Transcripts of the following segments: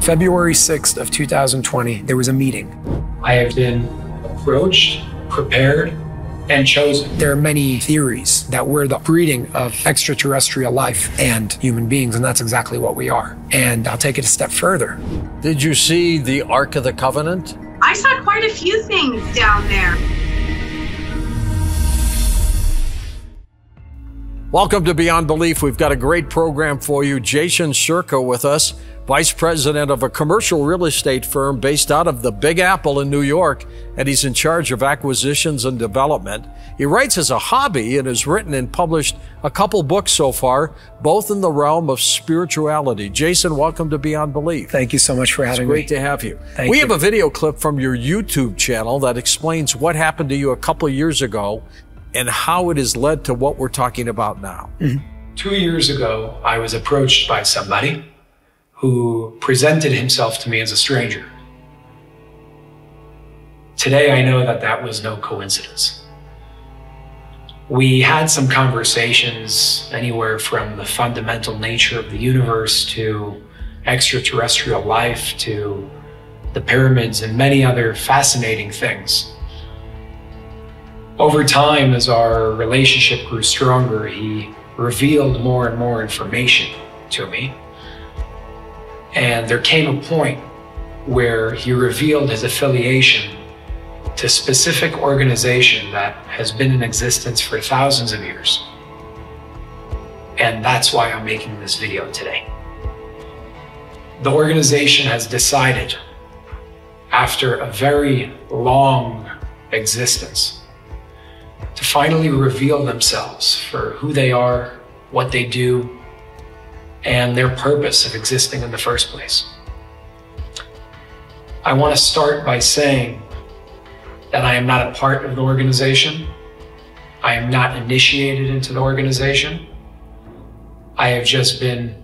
February 6th of 2020, there was a meeting. I have been approached, prepared, and chosen. There are many theories that we're the breeding of extraterrestrial life and human beings, and that's exactly what we are. And I'll take it a step further. Did you see the Ark of the Covenant? I saw quite a few things down there. Welcome to Beyond Belief. We've got a great program for you. Jason Shurka with us, Vice President of a commercial real estate firm based out of the Big Apple in New York, and he's in charge of acquisitions and development. He writes as a hobby and has written and published a couple books so far, both in the realm of spirituality. Jason, welcome to Beyond Belief. Thank you so much for having me. It's great to have you. Thank we you. have a video clip from your YouTube channel that explains what happened to you a couple of years ago and how it has led to what we're talking about now. 2 years ago, I was approached by somebody who presented himself to me as a stranger. Today, I know that that was no coincidence. We had some conversations anywhere from the fundamental nature of the universe to extraterrestrial life to the pyramids and many other fascinating things. Over time, as our relationship grew stronger, he revealed more and more information to me. And there came a point where he revealed his affiliation to a specific organization that has been in existence for thousands of years. And that's why I'm making this video today. The organization has decided, after a very long existence, to finally reveal themselves for who they are, what they do, and their purpose of existing in the first place. I want to start by saying that I am not a part of the organization. I am not initiated into the organization. I have just been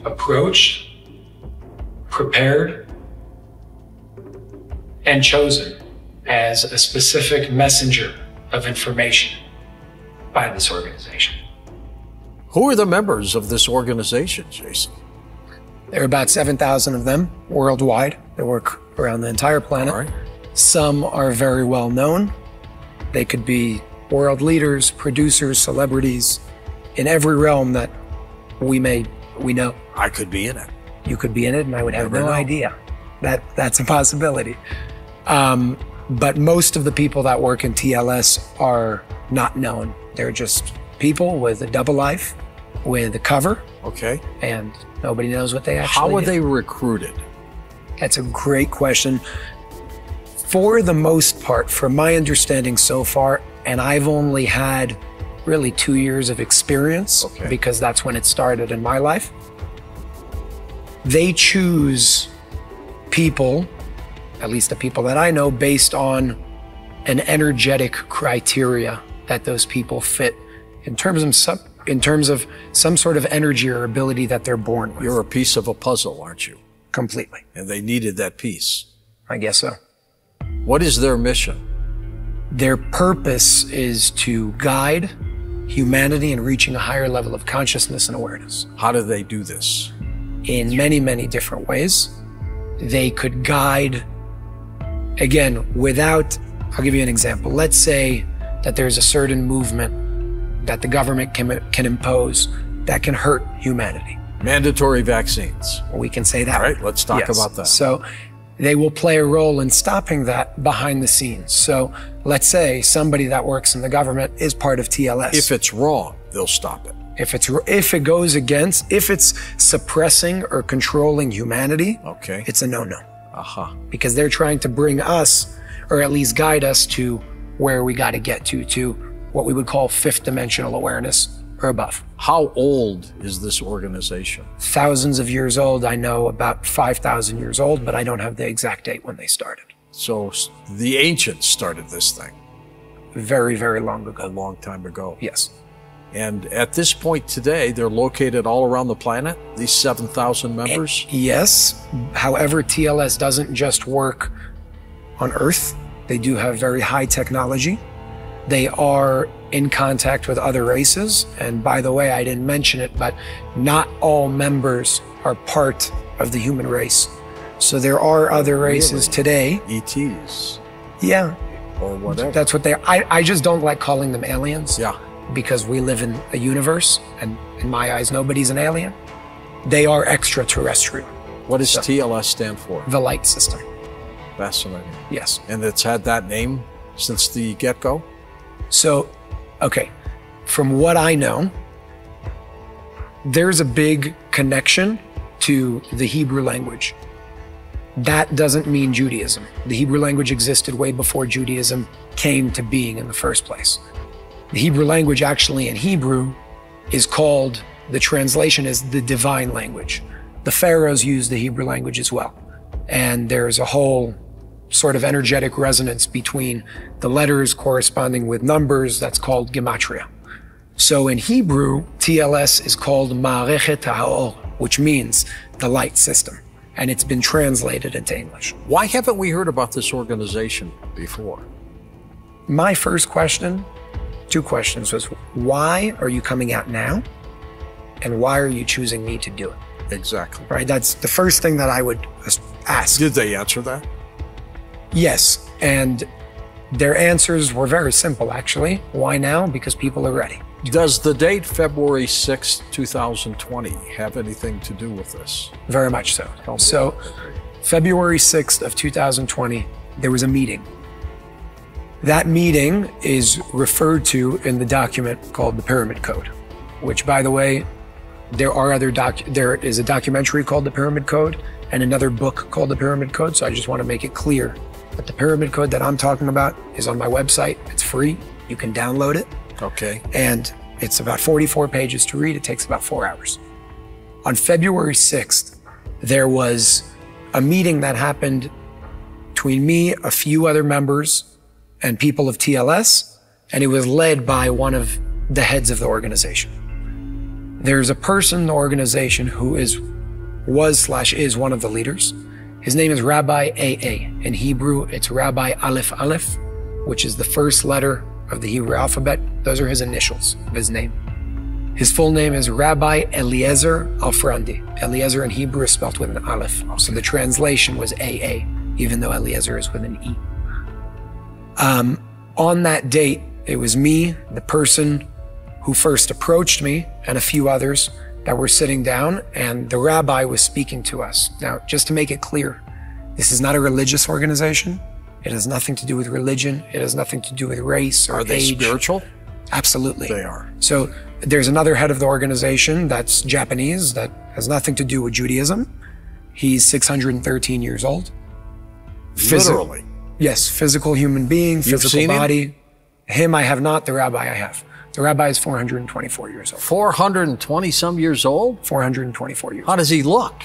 approached, prepared, and chosen as a specific messenger of information by this organization. Who are the members of this organization, Jason? There are about 7,000 of them worldwide. They work around the entire planet. All right. Some are very well known. They could be world leaders, producers, celebrities, in every realm that we know. I could be in it. You could be in it and I would have Never no know. idea. That's a possibility. But most of the people that work in TLS are not known. They're just people with a double life, with a cover, Okay. and nobody knows what they actually How are do. they recruited? That's a great question. For the most part, from my understanding so far, and I've only had really 2 years of experience, Okay. because that's when it started in my life, they choose people, at least the people that I know, based on an energetic criteria that those people fit in terms of some sort of energy or ability that they're born with. You're a piece of a puzzle, aren't you? Completely. And they needed that piece. I guess so. What is their mission? Their purpose is to guide humanity in reaching a higher level of consciousness and awareness. How do they do this? In many, many different ways. They could guide, again, I'll give you an example. Let's say that there's a certain movement that the government can impose that can hurt humanity. Mandatory vaccines. We can say that. All right, let's talk Yes. about that. So they will play a role in stopping that behind the scenes. So let's say somebody that works in the government is part of TLS. If it's wrong, they'll stop it. If it goes against, if it's suppressing or controlling humanity, Okay. it's a no-no. Aha. Because they're trying to bring us, or at least guide us to where we got to get to what we would call fifth dimensional awareness or above. How old is this organization? Thousands of years old. I know about 5,000 years old, but I don't have the exact date when they started. So the ancients started this thing Very, very long a ago. long time ago. Yes. And at this point today, they're located all around the planet, these 7,000 members? Yes. However, TLS doesn't just work on Earth. They do have very high technology. They are in contact with other races. And by the way, I didn't mention it, but not all members are part of the human race. So there are other races today. ETs. Yeah. Or whatever. That's what they are. I just don't like calling them aliens. Yeah. Because we live in a universe, and in my eyes, nobody's an alien. They are extraterrestrial. What does TLS stand for? The light system. Fascinating. Yes. And it's had that name since the get-go? So, okay, from what I know, there's a big connection to the Hebrew language. That doesn't mean Judaism. The Hebrew language existed way before Judaism came to being in the first place. The Hebrew language actually in Hebrew is called, the translation is the divine language. The pharaohs used the Hebrew language as well. And there's a whole sort of energetic resonance between the letters corresponding with numbers that's called gematria. So in Hebrew, TLS is called Ma'arechet HaOr, which means the light system. And it's been translated into English. Why haven't we heard about this organization before? My first question, two questions, was why are you coming out now? And why are you choosing me to do it? Exactly. Right, that's the first thing that I would ask. Did they answer that? Yes, and their answers were very simple, actually. Why now? Because people are ready. Does the date February 6, 2020 have anything to do with this? Very much so. So, February 6th of 2020, there was a meeting. That meeting is referred to in the document called the Pyramid Code, which, by the way, there is a documentary called the Pyramid Code and another book called the Pyramid Code. So I just want to make it clear that the Pyramid Code that I'm talking about is on my website. It's free. You can download it. Okay. And it's about 44 pages to read. It takes about 4 hours. On February 6th, there was a meeting that happened between me, a few other members, and people of TLS, and it was led by one of the heads of the organization. There's a person in the organization who was/is one of the leaders. His name is Rabbi AA. In Hebrew, it's Rabbi Aleph Aleph, which is the first letter of the Hebrew alphabet. Those are his initials of his name. His full name is Rabbi Eliezer Alfrandi. Eliezer in Hebrew is spelled with an Aleph. So the translation was AA, even though Eliezer is with an E. On that date, it was me, the person who first approached me, and a few others that were sitting down, and the rabbi was speaking to us. Now, just to make it clear, this is not a religious organization. It has nothing to do with religion. It has nothing to do with race or age. Are they spiritual? Absolutely. They are. So there's another head of the organization that's Japanese that has nothing to do with Judaism. He's 613 years old. Literally? Yes, physical human being, physical seen body. Him I have not, the rabbi I have. The rabbi is 424 years old. 420 some years old? 424 years old. How does he look?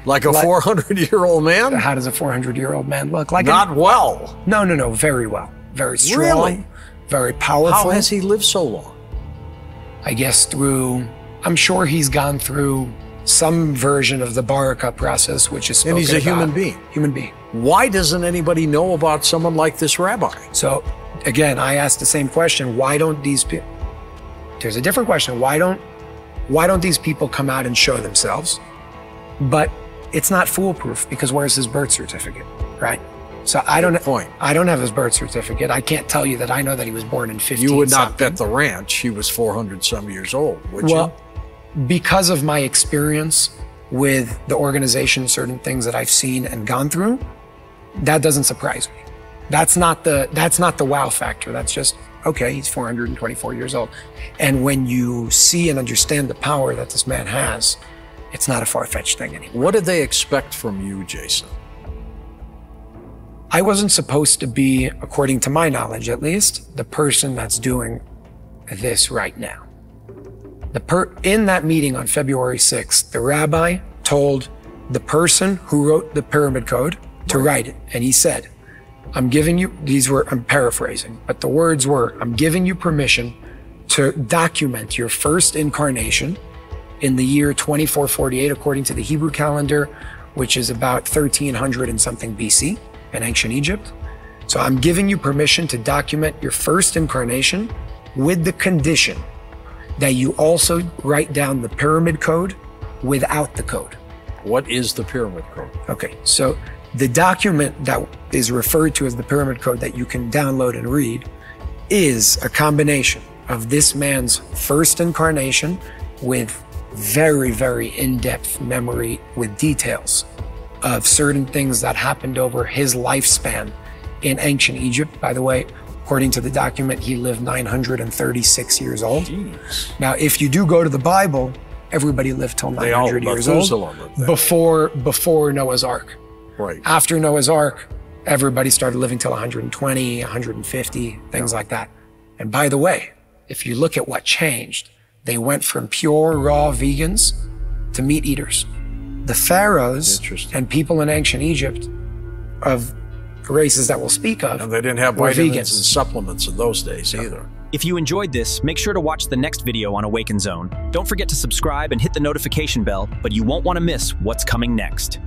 Like a 400-year-old man? How does a 400-year-old man look? Like Not well. No, very well. Very strong. Really? Very powerful. How has he lived so long? I guess I'm sure he's gone through some version of the Baraka process, which is spoken And he's a human about. being. Human being. Why doesn't anybody know about someone like this rabbi? So, again, I asked the same question. Why don't these people... There's a different question. Why don't these people come out and show themselves? But it's not foolproof, because where's his birth certificate, right? So I don't have his birth certificate. I can't tell you that I know that he was born in 15. You would not bet the ranch he was 400 some years old, would you? Well, because of my experience with the organization, certain things that I've seen and gone through, that doesn't surprise me. That's not the wow factor. That's just, okay, he's 424 years old. And when you see and understand the power that this man has, it's not a far-fetched thing anymore. What did they expect from you, Jason? I wasn't supposed to be, according to my knowledge at least, the person that's doing this right now. In that meeting on February 6th, the rabbi told the person who wrote the Pyramid Code to write it. And he said, I'm paraphrasing, but the words were, I'm giving you permission to document your first incarnation in the year 2448, according to the Hebrew calendar, which is about 1300 and something BC in ancient Egypt. So I'm giving you permission to document your first incarnation with the condition that you also write down the Pyramid Code without the code. What is the Pyramid Code? Okay, so the document that is referred to as the Pyramid Code that you can download and read is a combination of this man's first incarnation with very, very in-depth memory with details of certain things that happened over his lifespan in ancient Egypt. By the way, according to the document, he lived 936 years old. Jeez. Now, if you do go to the Bible, everybody lived till 900 years old before Noah's Ark. Right. After Noah's Ark, everybody started living till 120, 150, things like that. And by the way, if you look at what changed, they went from pure raw vegans to meat eaters. The pharaohs and people in ancient Egypt of races that we'll speak of, and they didn't have vitamins and supplements in those days either. If you enjoyed this, make sure to watch the next video on AwakenZone. Don't forget to subscribe and hit the notification bell, but you won't want to miss what's coming next.